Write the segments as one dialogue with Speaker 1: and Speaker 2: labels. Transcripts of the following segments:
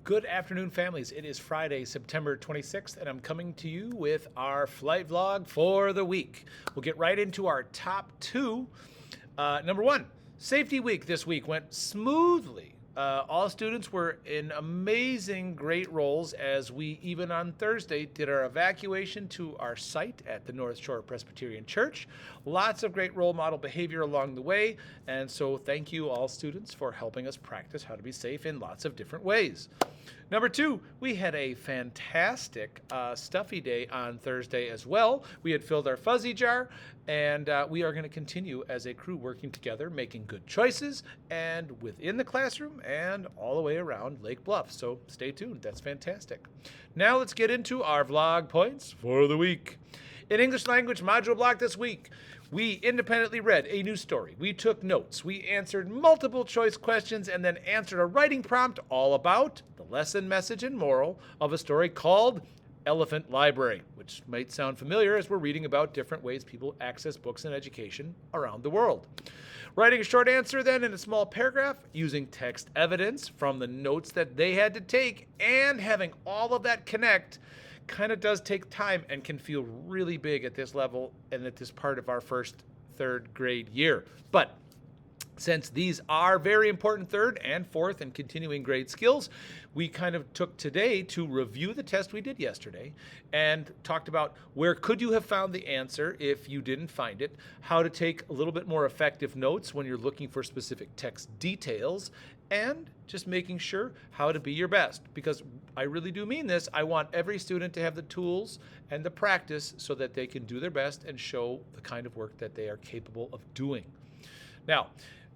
Speaker 1: Good afternoon, families. It is Friday, September 26th, and I'm coming to you with our flight vlog for the week. We'll get right into our top two. Number one, safety week this week went smoothly. All students were in amazing, great roles as we, even on Thursday, did our evacuation to our site at the North Shore Presbyterian Church. Lots of great role model behavior along the way, and so thank you all students for helping us practice how to be safe in lots of different ways. Number two, we had a fantastic stuffy day on Thursday as well. We had filled our fuzzy jar, and we are going to continue as a crew working together, making good choices, and within the classroom and all the way around Lake Bluff. So stay tuned. That's fantastic. Now let's get into our vlog points for the week. In English language module block this week, we independently read a news story. We took notes. We answered multiple choice questions and then answered a writing prompt all about the lesson, message, and moral of a story called Elephant Library, which might sound familiar as we're reading about different ways people access books and education around the world. Writing a short answer then in a small paragraph using text evidence from the notes that they had to take and having all of that connect kind of does take time and can feel really big at this level and at this part of our first third grade year. But since these are very important third and fourth and continuing grade skills, we kind of took today to review the test we did yesterday and talked about where could you have found the answer if you didn't find it, how to take a little bit more effective notes when you're looking for specific text details, and just making sure how to be your best. Because I really do mean this. I want every student to have the tools and the practice so that they can do their best and show the kind of work that they are capable of doing. Now,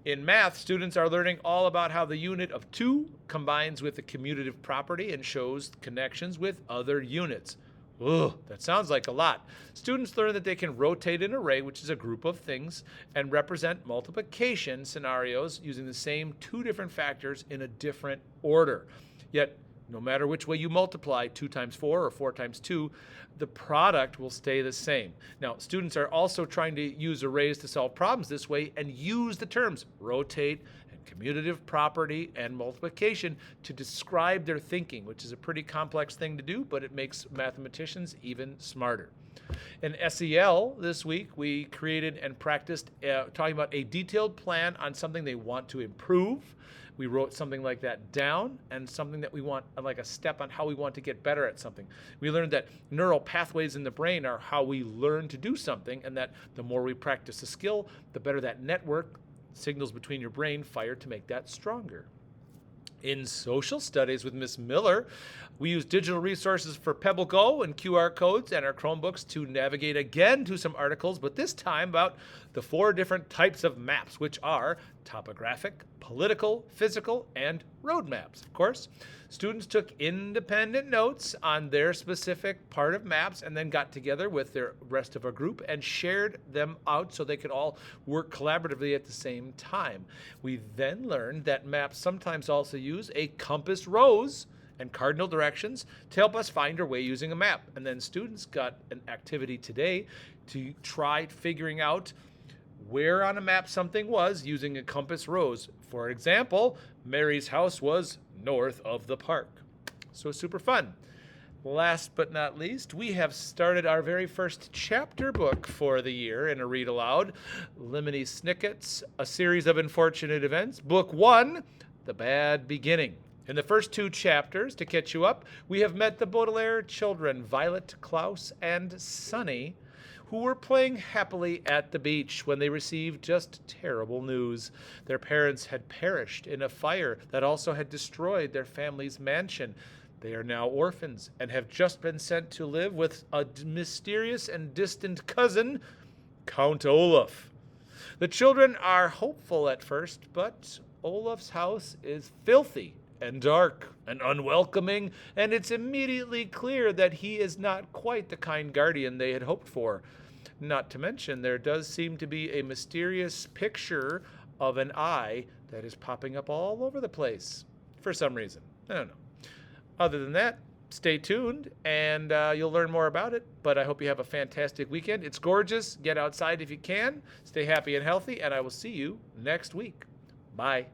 Speaker 1: in math, students are learning all about how the unit of 2 combines with the commutative property and shows connections with other units. Ugh, that sounds like a lot. Students learn that they can rotate an array, which is a group of things, and represent multiplication scenarios using the same 2 different factors in a different order. Yet, no matter which way you multiply 2 times 4 or 4 times 2, the product will stay the same. Now, students are also trying to use arrays to solve problems this way and use the terms rotate and commutative property and multiplication to describe their thinking, which is a pretty complex thing to do, but it makes mathematicians even smarter. In SEL this week, we created and practiced talking about a detailed plan on something they want to improve. We wrote something like that down and something that we want, like a step on how we want to get better at something. We learned that neural pathways in the brain are how we learn to do something, and that the more we practice a skill, the better that network signals between your brain fire to make that stronger. In social studies with Miss Miller, we use digital resources for Pebble Go and QR codes and our Chromebooks to navigate again to some articles, but this time about the 4 different types of maps, which are topographic, political, physical, and road maps. Of course, students took independent notes on their specific part of maps and then got together with the rest of our group and shared them out so they could all work collaboratively at the same time. We then learned that maps sometimes also use a compass rose and cardinal directions to help us find our way using a map. And then students got an activity today to try figuring out where on a map something was using a compass rose. For example, Mary's house was north of the park. So super fun. Last but not least, we have started our very first chapter book for the year in a read aloud, Lemony Snicket's A Series of Unfortunate Events, Book 1, The Bad Beginning. In the first 2 chapters, to catch you up, we have met the Baudelaire children, Violet, Klaus, and Sunny, who were playing happily at the beach when they received just terrible news. Their parents had perished in a fire that also had destroyed their family's mansion. They are now orphans and have just been sent to live with a mysterious and distant cousin, Count Olaf. The children are hopeful at first, but Olaf's house is filthy and dark and unwelcoming, and it's immediately clear that he is not quite the kind guardian they had hoped for. Not to mention, there does seem to be a mysterious picture of an eye that is popping up all over the place for some reason. I don't know. Other than that, stay tuned and you'll learn more about it, but I hope you have a fantastic weekend. It's gorgeous. Get outside if you can. Stay happy and healthy, and I will see you next week. Bye.